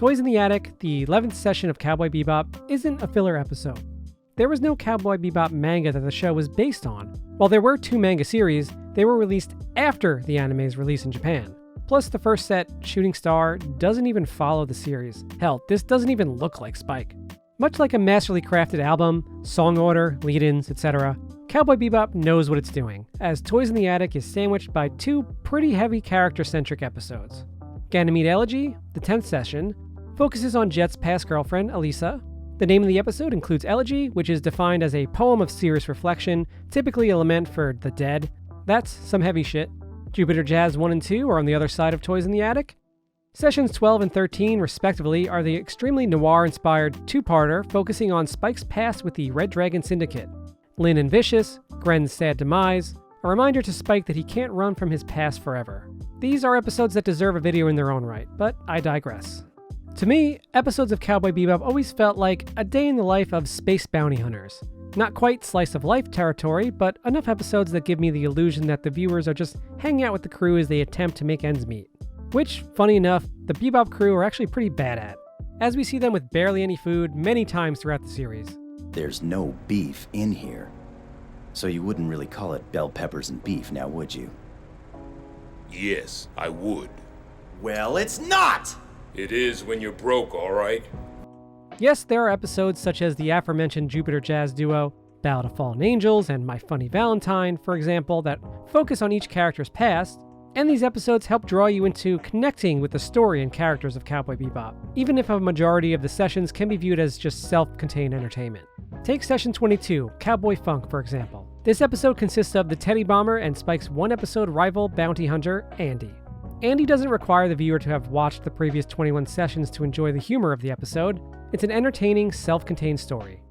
Toys in the Attic, the 11th session of Cowboy Bebop, isn't a filler episode. There was no Cowboy Bebop manga that the show was based on. While there were 2 manga series, they were released after the anime's release in Japan. Plus, the first set, Shooting Star, doesn't even follow the series. Hell, this doesn't even look like Spike. Much like a masterly crafted album, song order, lead-ins, etc., Cowboy Bebop knows what it's doing, as Toys in the Attic is sandwiched by 2 pretty heavy character-centric episodes. Ganymede Elegy, the 10th session, focuses on Jet's past girlfriend, Elisa. The name of the episode includes elegy, which is defined as a poem of serious reflection, typically a lament for the dead. That's some heavy shit. Jupiter Jazz 1 and 2 are on the other side of Toys in the Attic. Sessions 12 and 13, respectively, are the extremely noir-inspired 2-parter focusing on Spike's past with the Red Dragon Syndicate. Lynn and Vicious, Gren's sad demise, a reminder to Spike that he can't run from his past forever. These are episodes that deserve a video in their own right, but I digress. To me, episodes of Cowboy Bebop always felt like a day in the life of space bounty hunters. Not quite slice-of-life territory, but enough episodes that give me the illusion that the viewers are just hanging out with the crew as they attempt to make ends meet. Which, funny enough, the Bebop crew are actually pretty bad at, as we see them with barely any food many times throughout the series. There's no beef in here. So you wouldn't really call it bell peppers and beef, now would you? Yes, I would. Well, it's not! It is when you're broke, all right? Yes, there are episodes such as the aforementioned Jupiter Jazz duo, Ballad of Fallen Angels, and My Funny Valentine, for example, that focus on each character's past, and these episodes help draw you into connecting with the story and characters of Cowboy Bebop, even if a majority of the sessions can be viewed as just self-contained entertainment. Take Session 22, Cowboy Funk, for example. This episode consists of the Teddy Bomber and Spike's 1-episode rival bounty hunter, Andy. Andy doesn't require the viewer to have watched the previous 21 sessions to enjoy the humor of the episode. It's an entertaining, self-contained story.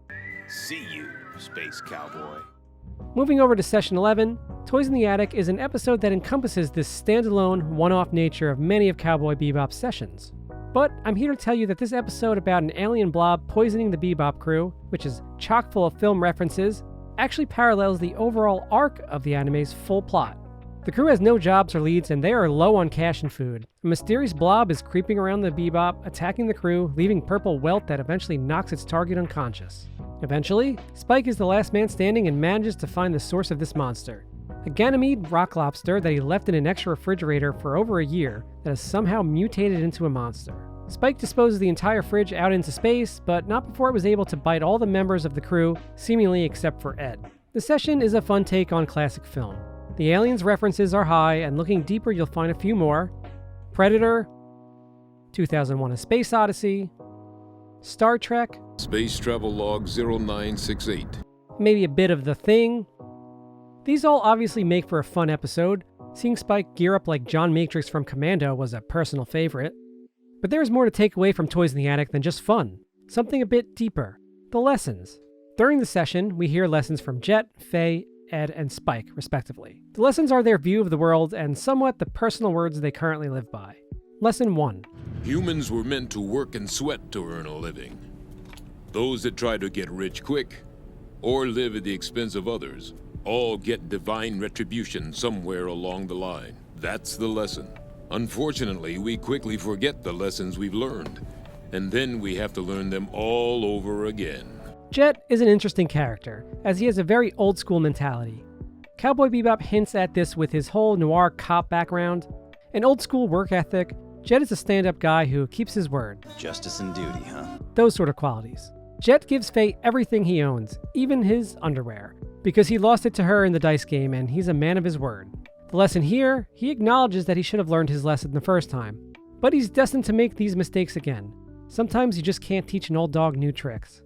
See you, Space Cowboy. Moving over to Session 11, Toys in the Attic is an episode that encompasses this standalone, one-off nature of many of Cowboy Bebop's sessions. But I'm here to tell you that this episode about an alien blob poisoning the Bebop crew, which is chock full of film references, actually parallels the overall arc of the anime's full plot. The crew has no jobs or leads, and they are low on cash and food. A mysterious blob is creeping around the Bebop, attacking the crew, leaving purple welt that eventually knocks its target unconscious. Eventually, Spike is the last man standing and manages to find the source of this monster. A Ganymede rock lobster that he left in an extra refrigerator for over a year that has somehow mutated into a monster. Spike disposes the entire fridge out into space, but not before it was able to bite all the members of the crew, seemingly except for Ed. The session is a fun take on classic film. The aliens' references are high, and looking deeper you'll find a few more. Predator, 2001: A Space Odyssey, Star Trek, Space Travel Log 0968. maybe a bit of The Thing. These all obviously make for a fun episode. Seeing Spike gear up like John Matrix from Commando was a personal favorite. But there's more to take away from Toys in the Attic than just fun. Something a bit deeper. The lessons. During the session, we hear lessons from Jet, Faye, Ed, and Spike, respectively. The lessons are their view of the world and somewhat the personal words they currently live by. Lesson 1. Humans were meant to work and sweat to earn a living. Those that try to get rich quick, or live at the expense of others, all get divine retribution somewhere along the line. That's the lesson. Unfortunately, we quickly forget the lessons we've learned, and then we have to learn them all over again. Jet is an interesting character, as he has a very old-school mentality. Cowboy Bebop hints at this with his whole noir cop background. An old-school work ethic, Jet is a stand-up guy who keeps his word. Justice and duty, huh? Those sort of qualities. Jet gives Faye everything he owns, even his underwear, because he lost it to her in the dice game and he's a man of his word. The lesson here, he acknowledges that he should have learned his lesson the first time, but he's destined to make these mistakes again. Sometimes you just can't teach an old dog new tricks.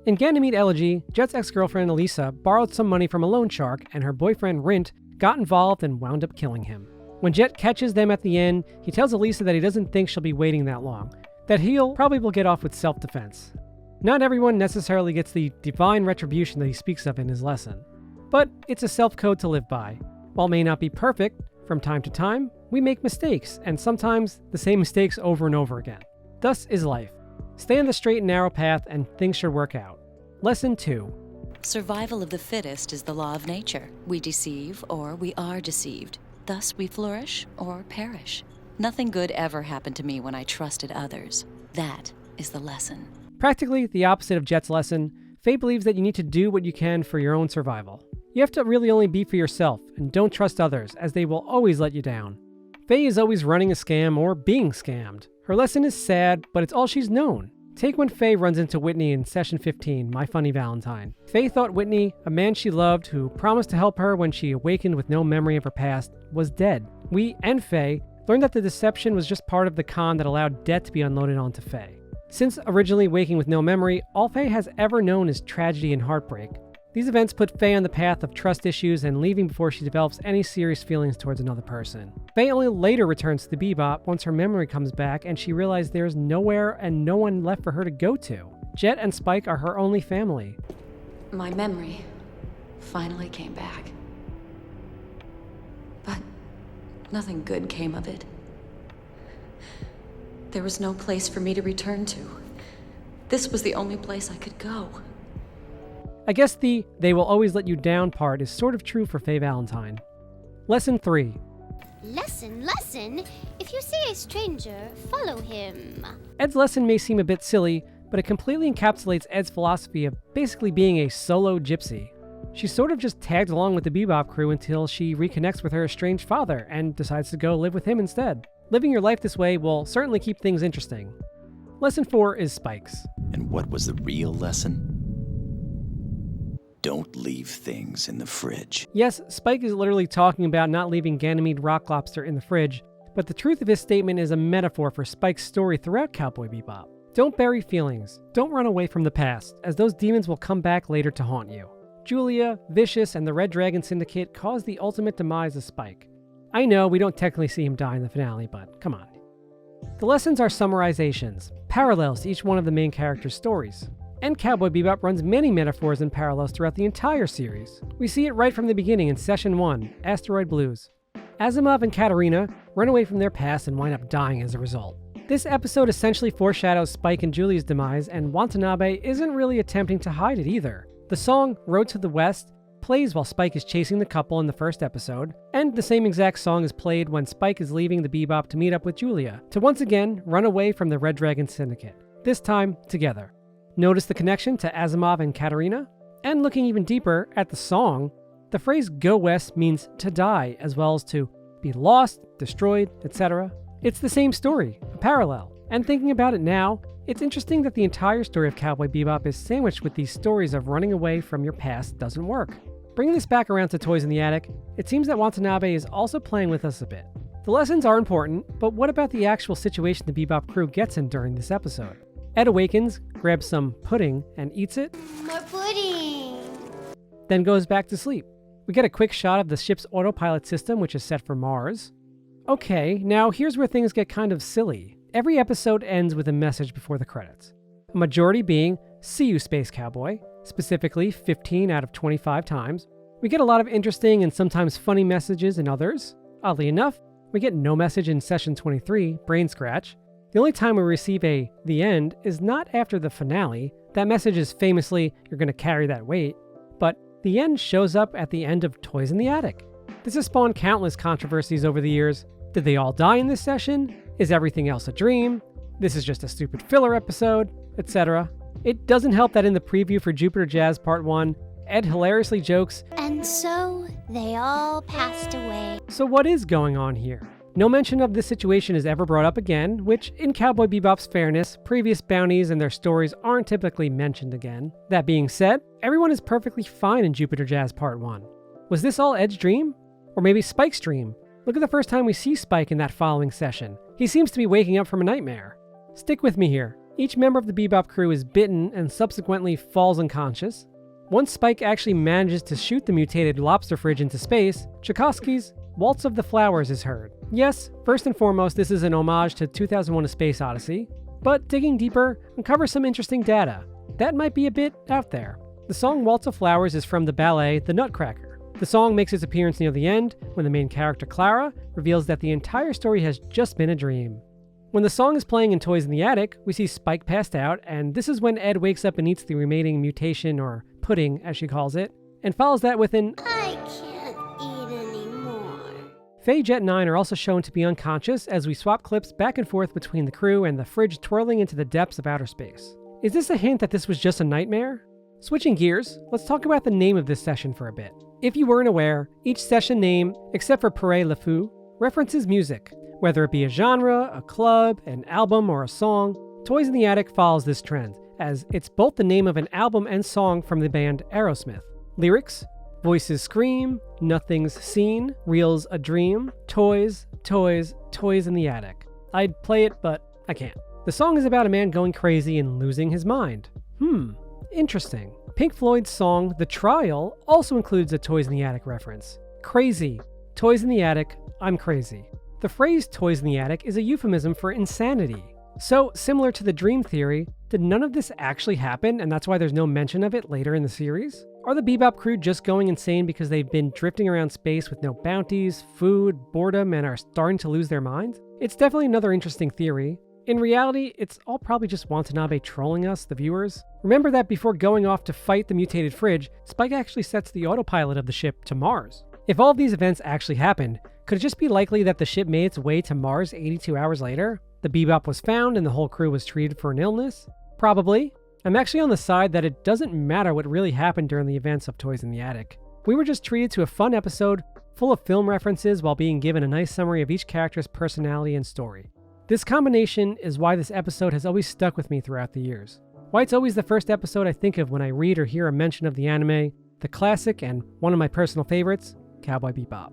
In Ganymede Elegy, Jet's ex-girlfriend Elisa borrowed some money from a loan shark, and her boyfriend Rint got involved and wound up killing him. When Jet catches them at the end, he tells Elisa that he doesn't think she'll be waiting that long, that he'll probably will get off with self-defense. Not everyone necessarily gets the divine retribution that he speaks of in his lesson, but it's a self-code to live by. While it may not be perfect, from time to time, we make mistakes, and sometimes the same mistakes over and over again. Thus is life. Stay on the straight and narrow path and things should work out. Lesson 2. Survival of the fittest is the law of nature. We deceive or we are deceived. Thus we flourish or perish. Nothing good ever happened to me when I trusted others. That is the lesson. Practically the opposite of Jet's lesson, Faye believes that you need to do what you can for your own survival. You have to really only be for yourself, and don't trust others, as they will always let you down. Faye is always running a scam or being scammed. Her lesson is sad, but it's all she's known. Take when Faye runs into Whitney in Session 15, My Funny Valentine. Faye thought Whitney, a man she loved who promised to help her when she awakened with no memory of her past, was dead. We, and Faye, learned that the deception was just part of the con that allowed debt to be unloaded onto Faye. Since originally waking with no memory, all Faye has ever known is tragedy and heartbreak. These events put Faye on the path of trust issues and leaving before she develops any serious feelings towards another person. Faye only later returns to the Bebop once her memory comes back and she realizes there is nowhere and no one left for her to go to. Jet and Spike are her only family. My memory finally came back. But nothing good came of it. There was no place for me to return to. This was the only place I could go. I guess the "they will always let you down" part is sort of true for Faye Valentine. Lesson 3. Lesson. If you see a stranger, follow him. Ed's lesson may seem a bit silly, but it completely encapsulates Ed's philosophy of basically being a solo gypsy. She sort of just tagged along with the Bebop crew until she reconnects with her estranged father and decides to go live with him instead. Living your life this way will certainly keep things interesting. Lesson 4 is Spike's. And what was the real lesson? Don't leave things in the fridge. Yes, Spike is literally talking about not leaving Ganymede rock lobster in the fridge, but the truth of his statement is a metaphor for Spike's story throughout Cowboy Bebop. Don't bury feelings. Don't run away from the past, as those demons will come back later to haunt you. Julia, Vicious, and the Red Dragon Syndicate caused the ultimate demise of Spike. I know we don't technically see him die in the finale, but come on. The lessons are summarizations, parallels to each one of the main characters' stories. And Cowboy Bebop runs many metaphors and parallels throughout the entire series. We see it right from the beginning in Session 1, Asteroid Blues. Asimov and Katarina run away from their past and wind up dying as a result. This episode essentially foreshadows Spike and Julia's demise, and Watanabe isn't really attempting to hide it either. The song Road to the West plays while Spike is chasing the couple in the first episode, and the same exact song is played when Spike is leaving the Bebop to meet up with Julia, to once again run away from the Red Dragon Syndicate, this time together. Notice the connection to Asimov and Katarina? And looking even deeper at the song, the phrase "go west" means to die, as well as to be lost, destroyed, etc. It's the same story, a parallel. And thinking about it now, it's interesting that the entire story of Cowboy Bebop is sandwiched with these stories of running away from your past doesn't work. Bringing this back around to Toys in the Attic, it seems that Watanabe is also playing with us a bit. The lessons are important, but what about the actual situation the Bebop crew gets in during this episode? Ed awakens, grabs some pudding, and eats it. More pudding. Then goes back to sleep. We get a quick shot of the ship's autopilot system, which is set for Mars. Okay, now here's where things get kind of silly. Every episode ends with a message before the credits. A majority being, "See you, Space Cowboy," specifically 15 out of 25 times. We get a lot of interesting and sometimes funny messages in others. Oddly enough, we get no message in Session 23, Brain Scratch. The only time we receive a "the end" is not after the finale. That message is famously, "You're gonna carry that weight." But the end shows up at the end of Toys in the Attic. This has spawned countless controversies over the years. Did they all die in this session? Is everything else a dream? This is just a stupid filler episode, etc. It doesn't help that in the preview for Jupiter Jazz Part 1, Ed hilariously jokes, And so they all passed away. so what is going on here? No mention of this situation is ever brought up again, which, in Cowboy Bebop's fairness, previous bounties and their stories aren't typically mentioned again. That being said, everyone is perfectly fine in Jupiter Jazz Part 1. Was this all Ed's dream? Or maybe Spike's dream? Look at the first time we see Spike in that following session. He seems to be waking up from a nightmare. Stick with me here. Each member of the Bebop crew is bitten and subsequently falls unconscious. Once Spike actually manages to shoot the mutated lobster fridge into space, Tchaikovsky's Waltz of the Flowers is heard. Yes, first and foremost, this is an homage to 2001: A Space Odyssey, but digging deeper uncovers some interesting data. That might be a bit out there. The song Waltz of Flowers is from the ballet The Nutcracker. The song makes its appearance near the end when the main character, Clara, reveals that the entire story has just been a dream. When the song is playing in Toys in the Attic, we see Spike passed out, and this is when Ed wakes up and eats the remaining mutation, or pudding as she calls it, and follows that with an I can't eat anymore. Faye, Jet, and 9 are also shown to be unconscious as we swap clips back and forth between the crew and the fridge twirling into the depths of outer space. Is this a hint that this was just a nightmare? Switching gears, let's talk about the name of this session for a bit. If you weren't aware, each session name, except for Pare Le Fou, references music, whether it be a genre, a club, an album, or a song. Toys in the Attic follows this trend, as it's both the name of an album and song from the band Aerosmith. Lyrics: voices scream, nothing's seen, reel's a dream, toys, toys, toys in the attic. I'd play it, but I can't. The song is about a man going crazy and losing his mind. Interesting. Pink Floyd's song The Trial also includes a Toys in the Attic reference. Crazy. Toys in the attic, I'm crazy. The phrase toys in the attic is a euphemism for insanity. So, similar to the dream theory, did none of this actually happen and that's why there's no mention of it later in the series? Are the Bebop crew just going insane because they've been drifting around space with no bounties, food, boredom, and are starting to lose their minds? It's definitely another interesting theory. In reality, it's all probably just Watanabe trolling us, the viewers. Remember that before going off to fight the mutated fridge, Spike actually sets the autopilot of the ship to Mars. If all of these events actually happened, could it just be likely that the ship made its way to Mars 82 hours later? The Bebop was found and the whole crew was treated for an illness? Probably. I'm actually on the side that it doesn't matter what really happened during the events of Toys in the Attic. We were just treated to a fun episode full of film references while being given a nice summary of each character's personality and story. This combination is why this episode has always stuck with me throughout the years. Why it's always the first episode I think of when I read or hear a mention of the anime, the classic and one of my personal favorites, Cowboy Bebop.